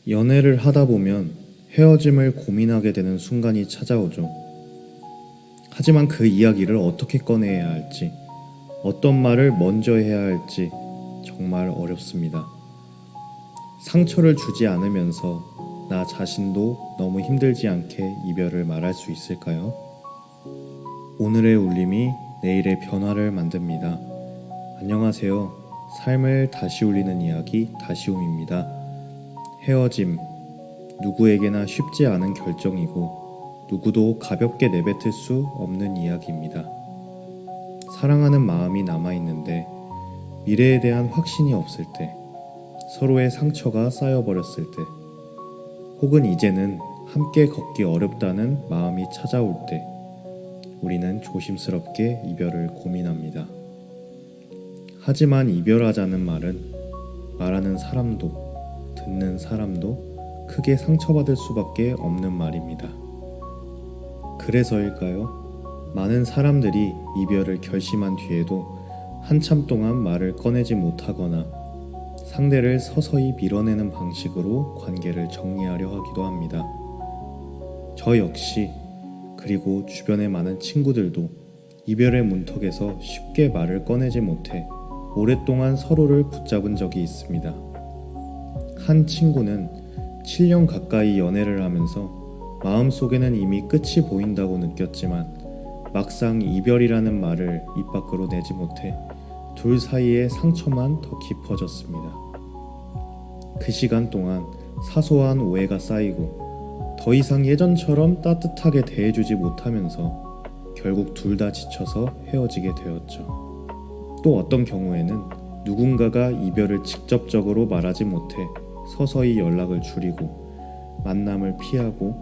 연애를 하다 보면 헤어짐을 고민하게 되는 순간이 찾아오죠. 하지만 그 이야기를 어떻게 꺼내야 할지, 어떤 말을 먼저 해야 할지 정말 어렵습니다. 상처를 주지 않으면서 나 자신도 너무 힘들지 않게 이별을 말할 수 있을까요? 오늘의 울림이 내일의 변화를 만듭니다. 안녕하세요. 삶을 다시 울리는 이야기 다시움입니다. 헤어짐, 누구에게나 쉽지 않은 결정이고 누구도 가볍게 내뱉을 수 없는 이야기입니다. 사랑하는 마음이 남아있는데 미래에 대한 확신이 없을 때, 서로의 상처가 쌓여버렸을 때, 혹은 이제는 함께 걷기 어렵다는 마음이 찾아올 때 우리는 조심스럽게 이별을 고민합니다. 하지만 이별하자는 말은 말하는 사람도 듣는 사람도 크게 상처받을 수밖에 없는 말입니다. 그래서일까요? 많은 사람들이 이별을 결심한 뒤에도 한참 동안 말을 꺼내지 못하거나 상대를 서서히 밀어내는 방식으로 관계를 정리하려 하기도 합니다. 저 역시, 그리고 주변의 많은 친구들도 이별의 문턱에서 쉽게 말을 꺼내지 못해 오랫동안 서로를 붙잡은 적이 있습니다. 한 친구는 7년 가까이 연애를 하면서 마음속에는 이미 끝이 보인다고 느꼈지만 막상 이별이라는 말을 입 밖으로 내지 못해 둘 사이의 상처만 더 깊어졌습니다. 그 시간 동안 사소한 오해가 쌓이고 더 이상 예전처럼 따뜻하게 대해주지 못하면서 결국 둘 다 지쳐서 헤어지게 되었죠. 또 어떤 경우에는 누군가가 이별을 직접적으로 말하지 못해 서서히 연락을 줄이고 만남을 피하고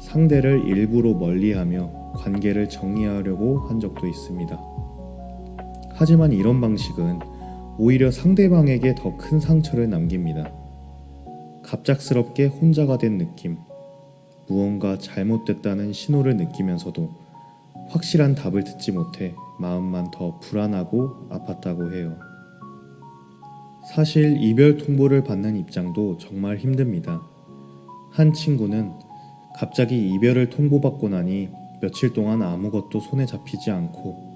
상대를 일부러 멀리하며 관계를 정리하려고 한 적도 있습니다. 하지만 이런 방식은 오히려 상대방에게 더 큰 상처를 남깁니다. 갑작스럽게 혼자가 된 느낌, 무언가 잘못됐다는 신호를 느끼면서도 확실한 답을 듣지 못해 마음만 더 불안하고 아팠다고 해요. 사실 이별 통보를 받는 입장도 정말 힘듭니다. 한 친구는 갑자기 이별을 통보받고 나니 며칠 동안 아무것도 손에 잡히지 않고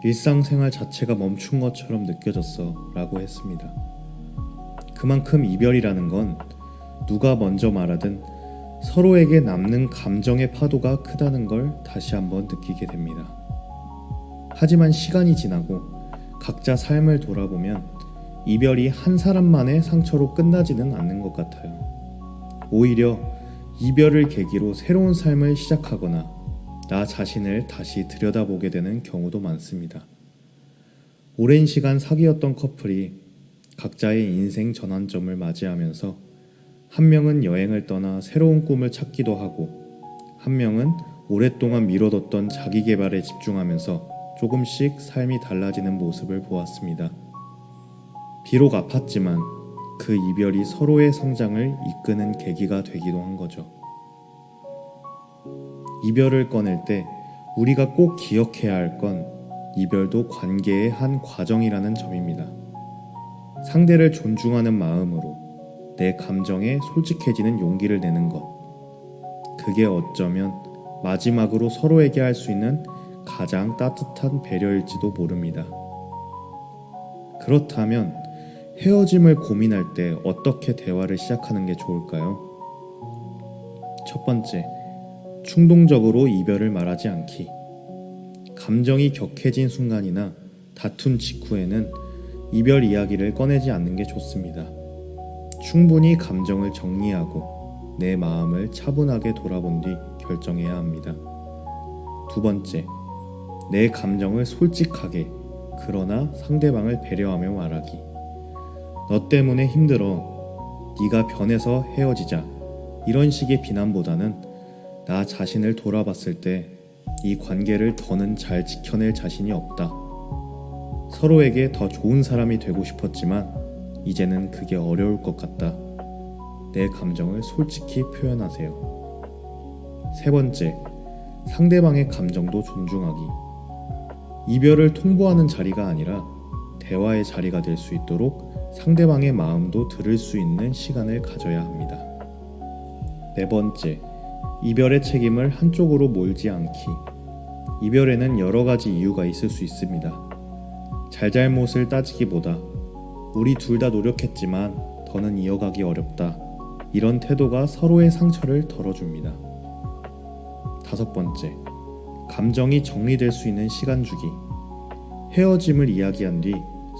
일상생활 자체가 멈춘 것처럼 느껴졌어 라고 했습니다. 그만큼 이별이라는 건 누가 먼저 말하든 서로에게 남는 감정의 파도가 크다는 걸 다시 한번 느끼게 됩니다. 하지만 시간이 지나고 각자 삶을 돌아보면 이별이 한 사람만의 상처로 끝나지는 않는 것 같아요. 오히려 이별을 계기로 새로운 삶을 시작하거나 나 자신을 다시 들여다보게 되는 경우도 많습니다. 오랜 시간 사귀었던 커플이 각자의 인생 전환점을 맞이하면서 한 명은 여행을 떠나 새로운 꿈을 찾기도 하고 한 명은 오랫동안 미뤄뒀던 자기 개발에 집중하면서 조금씩 삶이 달라지는 모습을 보았습니다. 비록 아팠지만 그 이별이 서로의 성장을 이끄는 계기가 되기도 한 거죠. 이별을 꺼낼 때 우리가 꼭 기억해야 할 건 이별도 관계의 한 과정이라는 점입니다. 상대를 존중하는 마음으로 내 감정에 솔직해지는 용기를 내는 것. 그게 어쩌면 마지막으로 서로에게 할 수 있는 가장 따뜻한 배려일지도 모릅니다. 그렇다면 헤어짐을 고민할 때 어떻게 대화를 시작하는 게 좋을까요? 첫 번째, 충동적으로 이별을 말하지 않기. 감정이 격해진 순간이나 다툰 직후에는 이별 이야기를 꺼내지 않는 게 좋습니다. 충분히 감정을 정리하고 내 마음을 차분하게 돌아본 뒤 결정해야 합니다. 두 번째, 내 감정을 솔직하게, 그러나 상대방을 배려하며 말하기. 너 때문에 힘들어, 네가 변해서 헤어지자, 이런 식의 비난보다는 나 자신을 돌아봤을 때 이 관계를 더는 잘 지켜낼 자신이 없다. 서로에게 더 좋은 사람이 되고 싶었지만 이제는 그게 어려울 것 같다. 내 감정을 솔직히 표현하세요. 세 번째, 상대방의 감정도 존중하기. 이별을 통보하는 자리가 아니라 대화의 자리가 될 수 있도록 상대방의 마음도 들을 수 있는 시간을 가져야 합니다. 네 번째, 이별의 책임을 한쪽으로 몰지 않기. 이별에는 여러 가지 이유가 있을 수 있습니다. 잘잘못을 따지기보다 우리 둘 다 노력했지만 더는 이어가기 어렵다. 이런 태도가 서로의 상처를 덜어줍니다. 다섯 번째, 감정이 정리될 수 있는 시간 주기. 헤어짐을 이야기한 뒤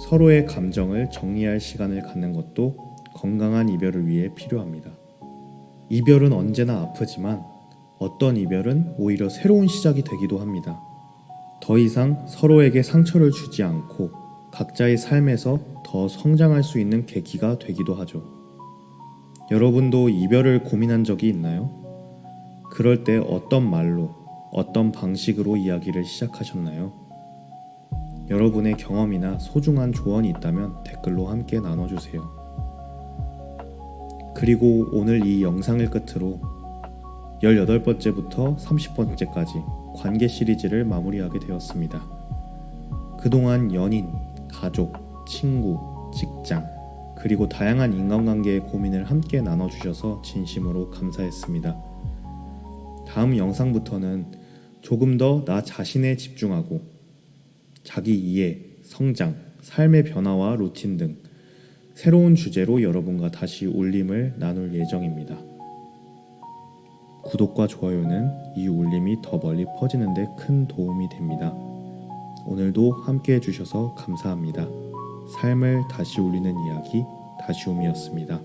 서로의 감정을 정리할 시간을 갖는 것도 건강한 이별을 위해 필요합니다. 이별은 언제나 아프지만 어떤 이별은 오히려 새로운 시작이 되기도 합니다. 더 이상 서로에게 상처를 주지 않고 각자의 삶에서 더 성장할 수 있는 계기가 되기도 하죠. 여러분도 이별을 고민한 적이 있나요? 그럴 때 어떤 말로, 어떤 방식으로 이야기를 시작하셨나요? 여러분의 경험이나 소중한 조언이 있다면 댓글로 함께 나눠주세요. 그리고 오늘 이 영상을 끝으로 18번째부터 30번째까지 관계 시리즈를 마무리하게 되었습니다. 그동안 연인, 가족, 친구, 직장, 그리고 다양한 인간관계의 고민을 함께 나눠주셔서 진심으로 감사했습니다. 다음 영상부터는 조금 더 나 자신에 집중하고 자기 이해, 성장, 삶의 변화와 루틴 등 새로운 주제로 여러분과 다시 울림을 나눌 예정입니다. 구독과 좋아요는 이 울림이 더 멀리 퍼지는 데 큰 도움이 됩니다. 오늘도 함께 해주셔서 감사합니다. 삶을 다시 울리는 이야기, 다시움이었습니다.